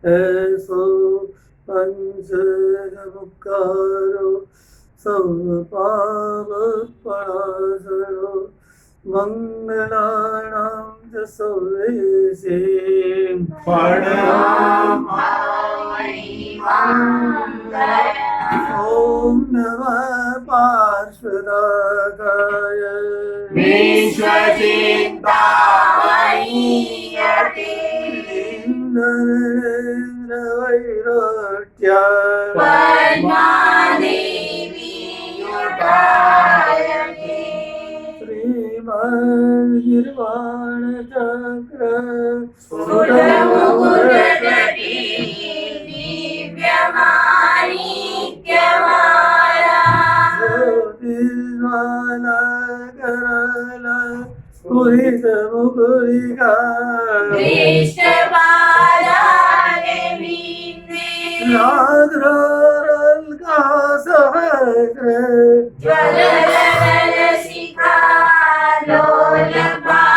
ऐसो पंचमुखारो सर्वपापपणासनो मंगलानां च सर्वेशे ओम नमः पार्श्वनाथाय विश्वचिन्तामणीयते नरेन्द्रवैराट्याय पद्मादेवीयुतायते श्रीमद्गिर्वाणचक्र स्फुटमुकुटजटी दिव्यमाणिक्यमाला ज्योतिर्ज्वाला कराला स्फुरित मुकुरिका दृष्टबालादेवीन्मे नाद्रोरल्का सहस्र ज्वलललशिखा लोलपाशाङ्कुशाग्नि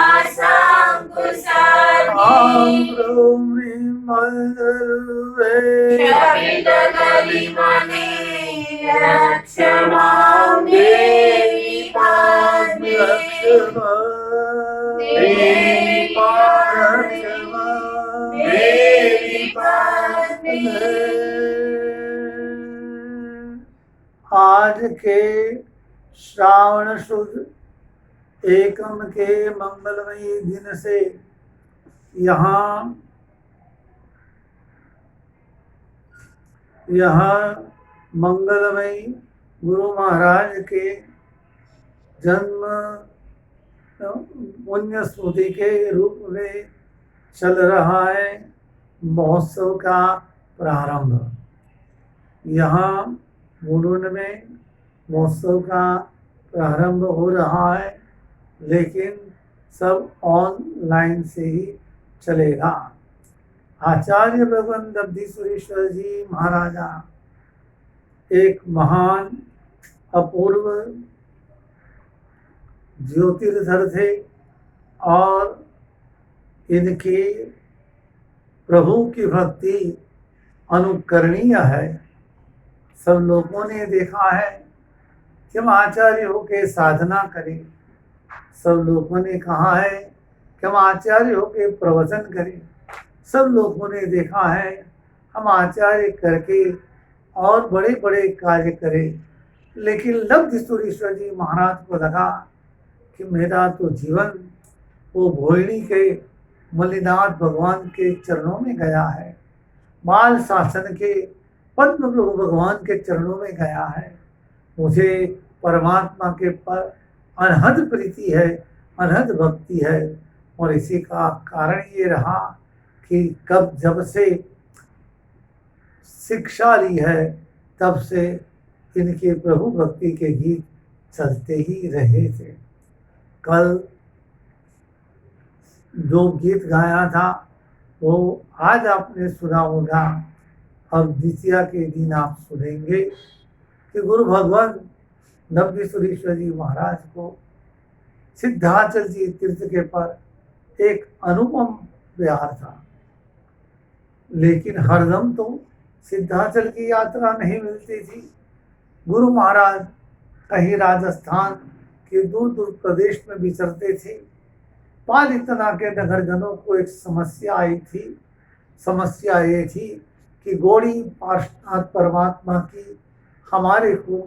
ह्रीं मन्दरूपे शपितकलिमने रक्षमां देवी पद्मे देवी पद्मे। आज के श्रावण शुद्ध एकम के मंगलमयी दिन से यहाँ मंगलमयी गुरु महाराज के जन्म पुण्य स्मृति के रूप में चल रहा है महोत्सव का प्रारंभ। यहाँ मुलुंड में महोत्सव का प्रारंभ हो रहा है, लेकिन सब ऑनलाइन से ही चलेगा। आचार्य भगवान दब्धीश्वरेश्वर जी महाराजा एक महान अपूर्व ज्योतिर्धर थे और इनकी प्रभु की भक्ति अनुकरणीय है। सब लोगों ने देखा है कि हम आचार्य होके साधना करें। सब लोगों ने कहा है कि हम आचार्य होके प्रवचन करें। सब लोगों ने देखा है हम आचार्य करके और बड़े बड़े कार्य करें। लेकिन लब्धेश्वरेश्वर जी महाराज को लगा कि मेरा तो जीवन वो भोयणी के मल्लिनाथ भगवान के चरणों में गया है, बाल शासन के पद्म प्रभु भगवान के चरणों में गया है। मुझे परमात्मा के पर अनहद प्रीति है, अनहद भक्ति है। और इसी का कारण ये रहा कि जब से शिक्षा ली है तब से इनके प्रभु भक्ति के गीत चलते ही रहे थे। कल जो गीत गाया था वो आज आपने सुना होगा। अब द्वितीया के दिन आप सुनेंगे कि गुरु भगवान नब्बेश्वरेश्वर जी महाराज को सिद्धाचल जी तीर्थ के पर एक अनुपम प्यार था। लेकिन हरदम तो सिद्धाचल की यात्रा नहीं मिलती थी। गुरु महाराज कहीं राजस्थान के दूर दूर प्रदेश में विचरते थे। पालितना के नगरजनों को एक समस्या आई थी। समस्या ये थी कि गौड़ी पार्श्वनाथ परमात्मा की हमारे को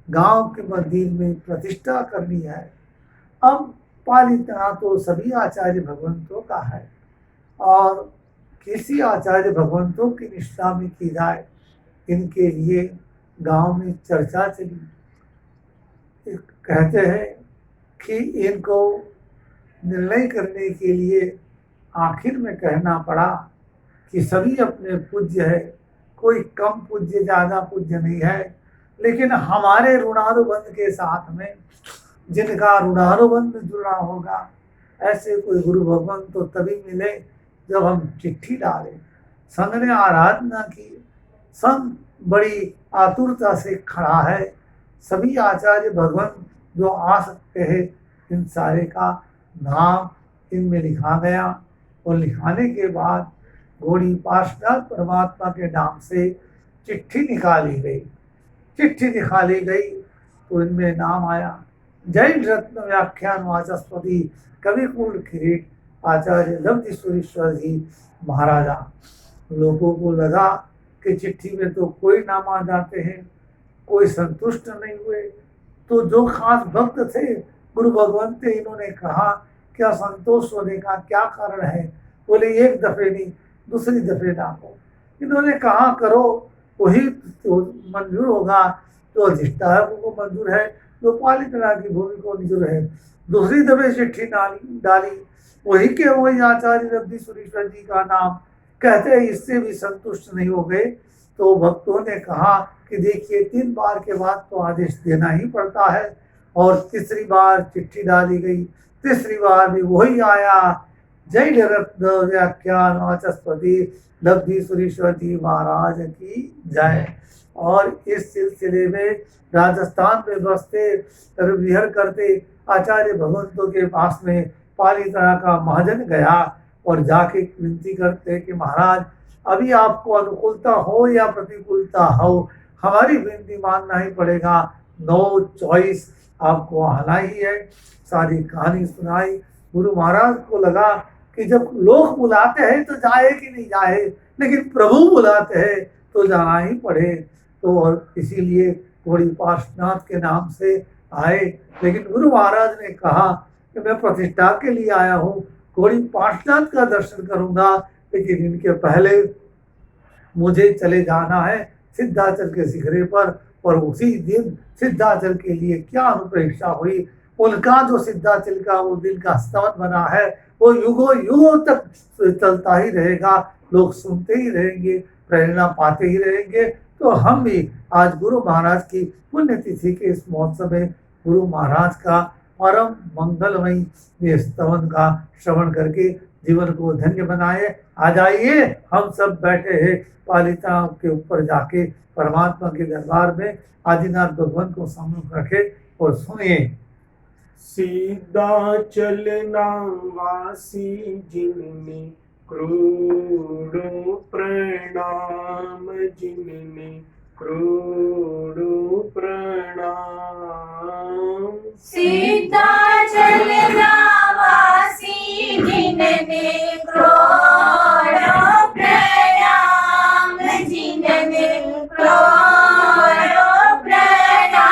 गांव के मंदिर में प्रतिष्ठा करनी है। अब पालितना तो सभी आचार्य भगवंतों का है और किसी आचार्य भगवंतों की निष्ठा में की जाए, इनके लिए गांव में चर्चा चली। कहते हैं कि इनको निर्णय करने के लिए आखिर में कहना पड़ा कि सभी अपने पूज्य है, कोई कम पूज्य ज़्यादा पूज्य नहीं है, लेकिन हमारे ऋणानुबंध के साथ में जिनका ऋणानुबंध जुड़ा होगा, ऐसे कोई गुरु भगवान तो तभी मिले जब हम चिट्ठी डालें। संघ ने आराधना की, संघ बड़ी आतुरता से खड़ा है। सभी आचार्य भगवान जो आ सकते हैं, इन सारे का नाम इनमें लिखा गया और लिखाने के बाद गौड़ी पार्षद परमात्मा के नाम से चिट्ठी निकाली गई। चिट्ठी निकाली गई तो इनमें नाम आया जैन रत्न व्याख्यान वाचस्पति कवि कुल किरीट आचार्य लब्धीश्वरीश्वर जी महाराजा। लोगों को लगा कि चिट्ठी में तो कोई नाम आ जाते हैं, कोई संतुष्ट नहीं हुए। तो जो खास भक्त थे गुरु भगवान थे, इन्होंने कहा क्या संतोष होने का क्या कारण है? बोले एक दफे नहीं, दूसरी दफे डाको। इन्होंने कहा करो, वही तो मंजूर होगा जो अधिष्ठाता को मंजूर है, जो पालितना की भूमि को मंजूर है। दूसरी दफे चिट्ठी डाली, वही के वही आचार्य लब्धीश्वरीश्वर जी का नाम कहते हैं। इससे भी संतुष्ट नहीं हो गए तो भक्तों ने कहा कि देखिए 3 बार के बाद तो आदेश देना ही पड़ता है। और तीसरी बार चिट्ठी डाली गई, तीसरी बार भी वही आया जय रत्न व्याख्यान वाचस्पति लब्धीश्वरीश्वर जी महाराज की जय। और इस सिलसिले में राजस्थान में बसते विहर करते आचार्य भगवंतों के पास में पालितना का महाजन गया और जाके विनती करते कि महाराज अभी आपको अनुकूलता हो या प्रतिकूलता हो, हमारी विनती मानना ही पड़ेगा, नो चॉइस, आपको आना ही है। सारी कहानी सुनाई। गुरु महाराज को लगा कि जब लोग बुलाते हैं तो जाए कि नहीं जाए, लेकिन प्रभु बुलाते हैं तो जाना ही पड़े। तो और इसीलिए घोड़ी पार्श्वनाथ के नाम से आए। लेकिन गुरु महाराज ने कहा कि मैं प्रतिष्ठा के लिए आया हूँ, घोड़ी पार्श्वनाथ का दर्शन करूंगा, लेकिन इनके पहले मुझे चले जाना है सिद्धाचल के शिखरे पर। और उसी दिन सिद्धाचल के लिए क्या अनुप्रेक्षा हुई, उनका जो सिद्धाचल का वो दिन का स्तवन बना है वो युगों युगों तक चलता ही रहेगा। लोग सुनते ही रहेंगे, प्रेरणा पाते ही रहेंगे। तो हम भी आज गुरु महाराज की पुण्यतिथि के इस महोत्सव में गुरु महाराज का परम मंगलमयी ये स्तवन का श्रवण करके जीवन को धन्य बनाए। आ जाइए, हम सब बैठे हैं पालिता के ऊपर जाके परमात्मा के दरबार में आदिनाथ भगवान को सामने रखे और सुनिए। सिद्धाचल वासी जिनने करोड़ों प्रणाम, जिनने करोड़ों प्रणाम। सिद्धाचल वासी जिनने करोड़ों प्रणाम, जिनने करोड़ों प्रणाम।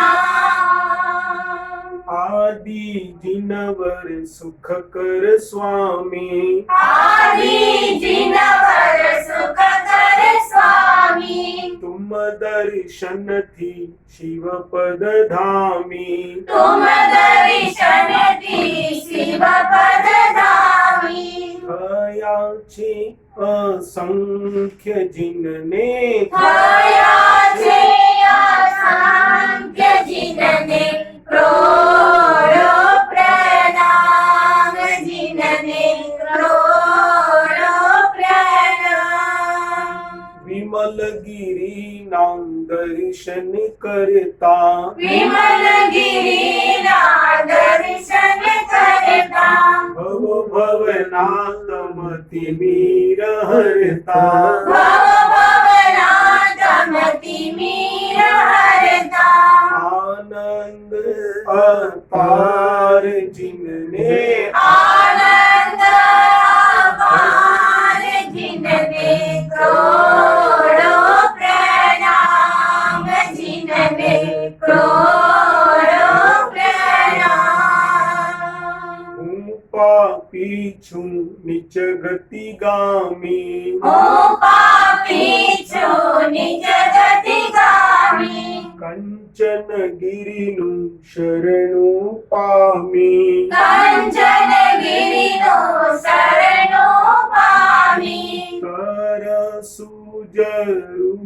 आदि जिनवर सुख कर स्वामी, आदि जिनवर सुख कर स्वामी। तुम दर्शन थी शिव पद धामी, तुम दर्शन थी शिव पद धामी। हयाचे असंख्य जिनने, हयाचे असंख्य जिनने करोड़ों प्रणाम, जिनने करोड़ों प्रणाम। विमल गिरी नाम दर्शन करता, विमल गिरी दर्शन करता। भव भवनाथ मति मीर हरता, भव भवनाथ मति मीर हरता। आनंद अपार जिनने, आनंद अपार जिनने करोड़ों प्रणाम, जिनने करोड़ों प्रणाम। पापी छु निच गति गामी, ओ पापी छु निज गति गामी। कंचन गिरिनु शरणु पामी, कंचन गिरिनो शरणो पामी। कर सुजरूर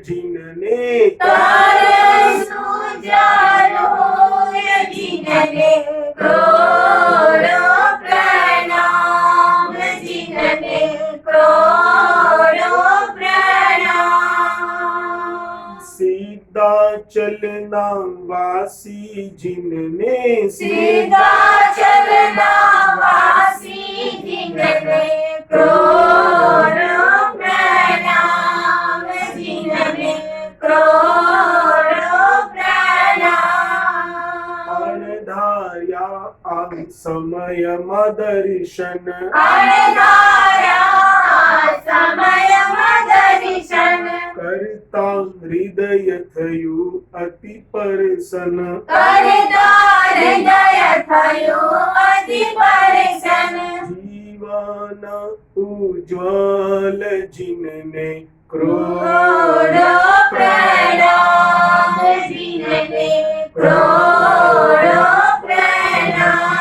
जिनने, कर वासी जिनने सीधा चलना वासी जिनने क्रोध प्रणाम जिनने क्रोध प्रणाम अनधार्या समय दर्शन अनधारा समय दर्शन करता हृदय थयु अति परसन करता हृदय थयो अति परिसन जीवन उज्ज्वल जिनने क्रोध प्रणाम जिनने क्रोध प्रणाम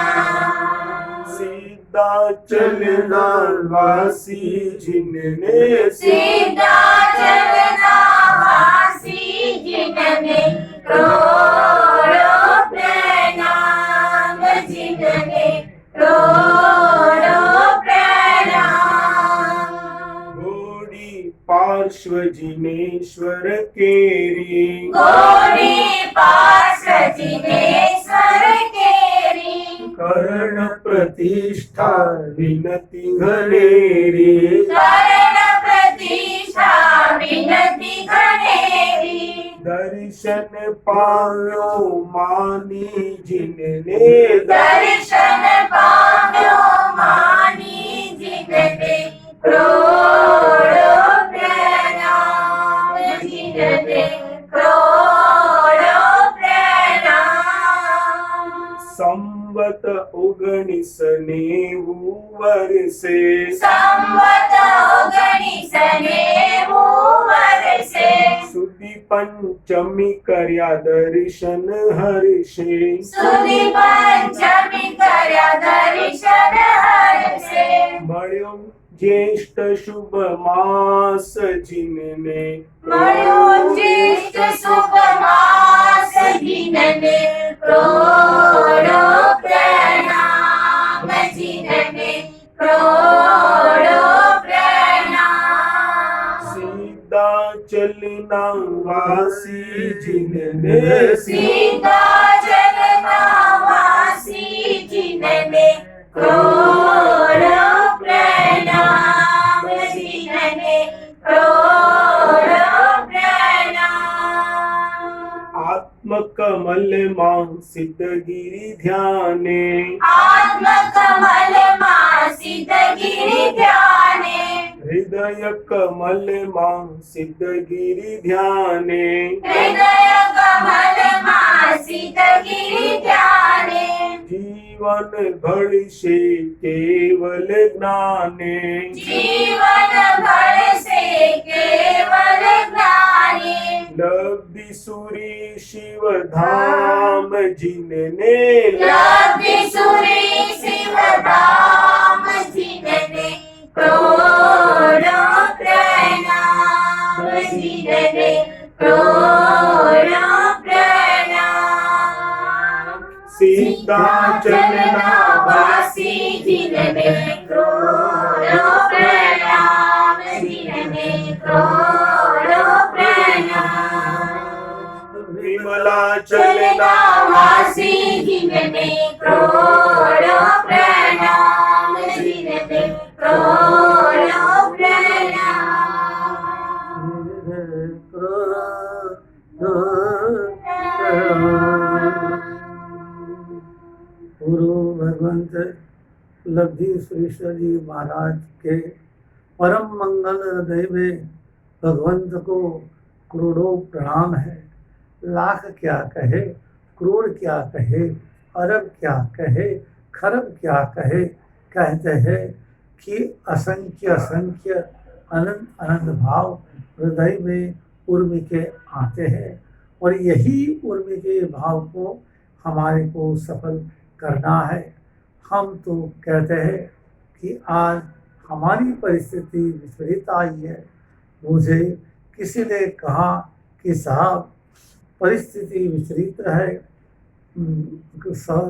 सीधा चलना वासी जिनने सीधा चलना वासी जिनने क्रोध प्रणाम जिनने क्रोध प्रणाम घोड़ी पार्श्व जिनेश्वर केरी गौरी पार्श्व जिनेश्वर केरी कर्ण प्रतिष्ठा विनति घनेरी कर्ण प्रतिष्ठा विनति घनेरी दर्शन पायो मानी जिनने दर्शन पाव्यो मानी जिनने क्रोध प्रणाम जिनने क्रोध प्रणाम संवत 19 नेवु वर्षे संवत 19 नेवु वर्षे सुदी पंचमी कर्या दर्शन हर्षे सुदी पंचमी कर्या दर्शन हर्षे मळ्यो ज्येष्ठ शुभ मास जिनने मळ्यो ज्येष्ठ शुभ मास जिनने क्रोध प्रणाम जिनने क्रोध प्रणाम सीधा चलना वासी जिनने सीधा चलना वासी जिनने क्रोध प्रणाम जिनने क्रोध प्रणाम आत्मकमल सिद्धगिरि ध्याने आत्मकमल सिद्धगिरि ध्याने हृदय कमल सिद्धगिरि ध्याने हृदय कमल सिद्धगिरि ध्याने जीवन घड़से केवल ज्ञाने जीवन भर से केवल ज्ञानी लब्धि सुरी शिव धाम जिनने लब्धि सुरी शिव धाम जिनने क्रोध प्रणाम जिनने क्रोध प्रणाम सीधा चलना वासी जिनने क्रोध प्रणाम जिनने क्रोध प्रणाम विमला चलना वासी जिनने क्रोध प्रणाम जिनने क्रोध गुरु भगवंत लब्धि सुरेश्वर जी महाराज के परम मंगल हृदय में भगवंत को करोड़ों प्रणाम है। लाख क्या कहे, करोड़ क्या कहे, अरब क्या कहे, खरब क्या कहे, कहते हैं कि असंख्य असंख्य अनंत अनंत भाव हृदय में उर्मी के आते हैं और यही उर्मी के भाव को हमारे को सफल करना है। हम तो कहते हैं कि आज हमारी परिस्थिति विपरीत आई है। मुझे किसी ने कहा कि साहब परिस्थिति विपरीत है,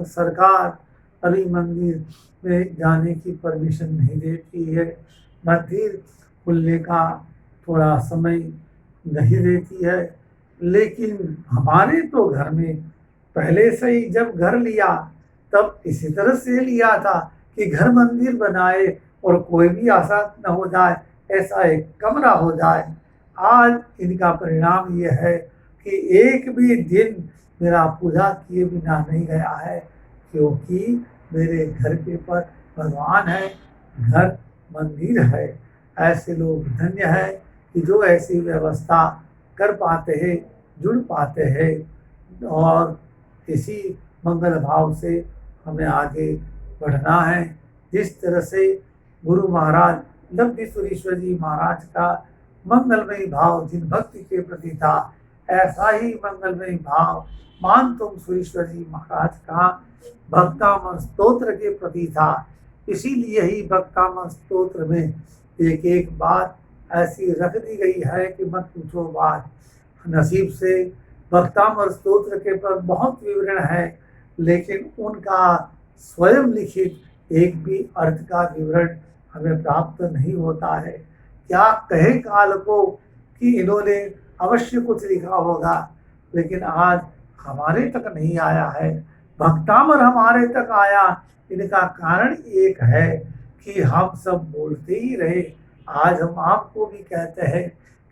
सरकार अभी मंदिर में जाने की परमिशन नहीं देती है, मंदिर खुलने का थोड़ा समय नहीं देती है, लेकिन हमारे तो घर में पहले से ही जब घर लिया तब इसी तरह से लिया था कि घर मंदिर बनाए और कोई भी आसाद न हो जाए, ऐसा एक कमरा हो जाए। आज इनका परिणाम ये है कि एक भी दिन मेरा पूजा किए बिना नहीं गया है, क्योंकि मेरे घर के पर भगवान है, घर मंदिर है। ऐसे लोग धन्य है कि जो ऐसी व्यवस्था कर पाते हैं, जुड़ पाते हैं। और इसी मंगल भाव से हमें आगे बढ़ना है। जिस तरह से गुरु महाराज लब्धि सुरीश्वर जी महाराज का मंगलमयी भाव जिन भक्ति के प्रति था, ऐसा ही मंगलमयी भाव मान तुम सुरीश्वर जी महाराज का भक्तामन स्तोत्र के प्रति था। इसीलिए ही भक्तामन स्तोत्र में एक एक बात ऐसी रख दी गई है कि मत पूछो बात। नसीब से भक्तामर स्तोत्र के पर बहुत विवरण है, लेकिन उनका स्वयं लिखित एक भी अर्थ का विवरण हमें प्राप्त नहीं होता है। क्या कहे काल को कि इन्होंने अवश्य कुछ लिखा होगा, लेकिन आज हमारे तक नहीं आया है। भक्तामर हमारे तक आया, इनका कारण एक है कि हम सब बोलते ही रहे। आज हम आपको भी कहते हैं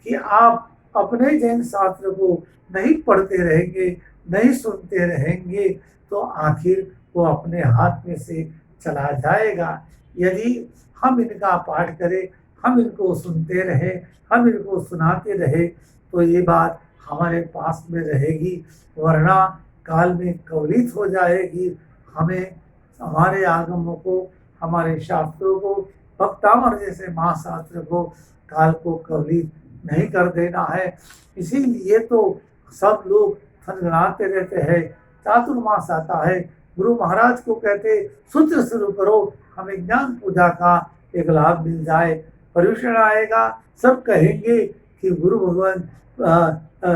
कि आप अपने जैन शास्त्र को नहीं पढ़ते रहेंगे, नहीं सुनते रहेंगे, तो आखिर वो अपने हाथ में से चला जाएगा। यदि हम इनका पाठ करें, हम इनको सुनते रहे, हम इनको सुनाते रहे, तो ये बात हमारे पास में रहेगी, वरना काल में कवलित हो जाएगी। हमें हमारे आगमों को, हमारे शास्त्रों को, भक्तामर जैसे महाशास्त्र को, काल को कवलित नहीं कर देना है। इसीलिए तो सब लोग थनगनाते रहते हैं। चातुर्मास आता है, गुरु महाराज को कहते सूत्र शुरू करो, हमें ज्ञान पूजा का एक लाभ मिल जाए। पर्यूषण आएगा, सब कहेंगे कि गुरु भगवान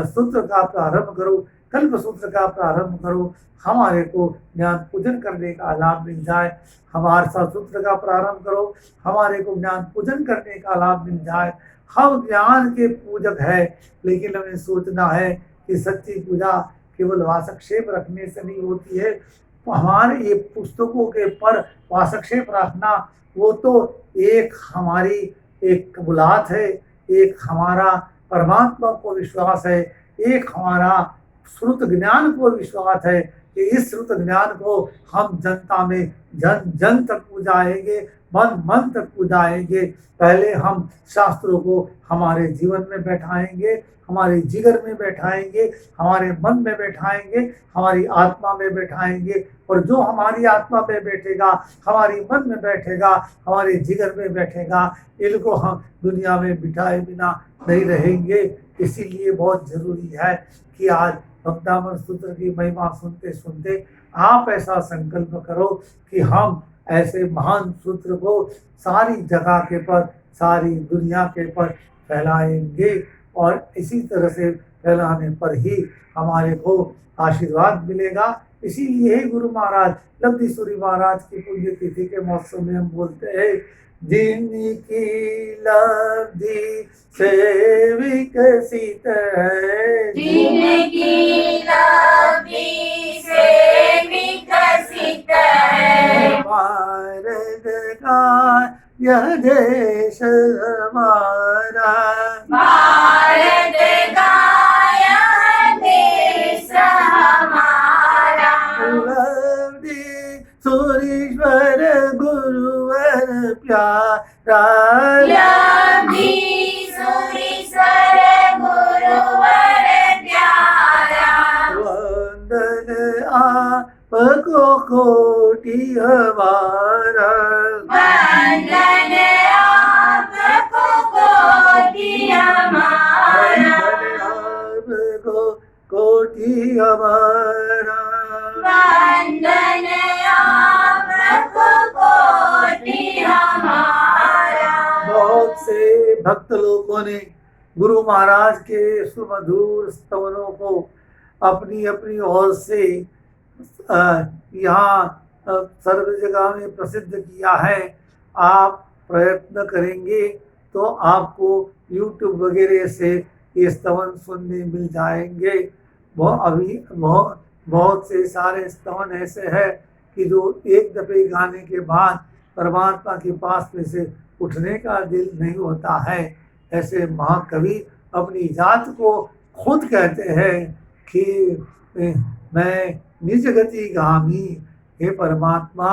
सूत्र का प्रारंभ करो, कल्प सूत्र का प्रारंभ करो, हमारे को ज्ञान पूजन करने का लाभ मिल जाए। हमारे साथ सूत्र का प्रारंभ करो, हमारे को ज्ञान पूजन करने का लाभ मिल जाए। हम ज्ञान के पूजक है, लेकिन हमें सोचना है कि सच्ची पूजा केवल वासक्षेप रखने से नहीं होती है। हमारे ये पुस्तकों के पर वासक्षेप रखना, वो तो एक हमारी एक कबूलात है, एक हमारा परमात्मा को विश्वास है, एक हमारा श्रुत ज्ञान को विश्वास है कि इस श्रुत ज्ञान को हम जनता में जन जन तक पुजाएंगे, मन मन तक पुजाएंगे। पहले हम शास्त्रों को हमारे जीवन में बैठाएंगे, हमारे जिगर में बैठाएंगे, हमारे मन में बैठाएंगे, हमारी आत्मा में बैठाएंगे। और जो हमारी आत्मा में बैठेगा, हमारी मन में बैठेगा, हमारे जिगर में बैठेगा, इनको हम दुनिया में बिठाए बिना नहीं रहेंगे। इसीलिए बहुत जरूरी है कि आज भक्तामर सूत्र की महिमा सुनते सुनते आप ऐसा संकल्प करो कि हम ऐसे महान सूत्र को सारी जगह के पर, सारी दुनिया के पर फैलाएंगे। और इसी तरह से फैलाने पर ही हमारे को आशीर्वाद मिलेगा। इसीलिए गुरु महाराज लब्धि सूरी महाराज की पुण्य तिथि के महोत्सव में हम बोलते हैं, जिनकी लब्धि से विकसित है, जिनकी लब्धि से विकसित है, भारत का यह देश हमारा, भारत का यह देश हमारा, लब्धि सुरीश्वर गुरुवर प्यारा, लब्धि सुरीश्वर गुरुवर प्यारा, वंदन आपको कोटि हमारा, वंदन आपको कोटि हमारा, आपको कोटि हमारा, वंदन आपको कोटि हमारा। बहुत से भक्त लोगों ने गुरु महाराज के सुमधुर स्तवनों को अपनी अपनी ओर से यहाँ सर्व जगह में प्रसिद्ध किया है। आप प्रयत्न करेंगे तो आपको YouTube वगैरह से ये स्तवन सुनने मिल जाएंगे। वो अभी बहुत से सारे स्तवन ऐसे हैं कि जो एक दफे गाने के बाद परमात्मा के पास में से उठने का दिल नहीं होता है। ऐसे महाकवि अपनी जात को खुद कहते हैं कि मैं निज गति गामी, हे परमात्मा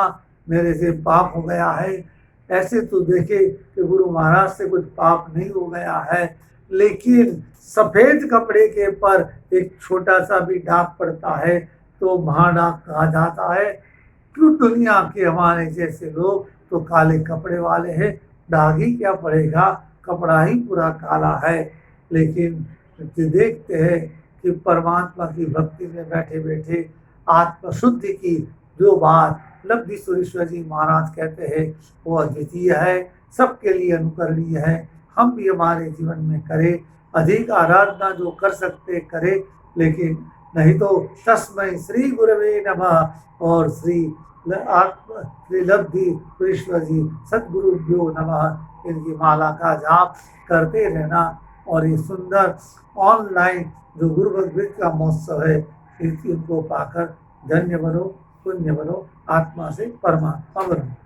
मेरे से पाप हो गया है। ऐसे तो देखे कि गुरु महाराज से कुछ पाप नहीं हो गया है, लेकिन सफेद कपड़े के पर एक छोटा सा भी दाग पड़ता है तो महादाग कहा जाता है। क्यों दुनिया के हमारे जैसे लोग तो काले कपड़े वाले हैं, दाग ही क्या पड़ेगा, कपड़ा ही पूरा काला है। लेकिन देखते हैं कि परमात्मा की भक्ति में बैठे बैठे आत्मशुद्धि की जो बात लब्धि सुरेश्वर जी महाराज कहते हैं वो अद्वितीय है, सबके लिए अनुकरणीय है। हम भी हमारे जीवन में करें, अधिक आराधना जो कर सकते करें, लेकिन नहीं तो तस्मै श्री गुरवे नमः और श्री लब्धि सुरेश्वर जी सद्गुरुभ्यो नमः इनकी माला का जाप करते रहना। और ये सुंदर ऑनलाइन जो गुरु भगवत का महोत्सव है इनको पाकर धन्य बनो, पुण्य बनो, आत्मा से परमात्मा बनो।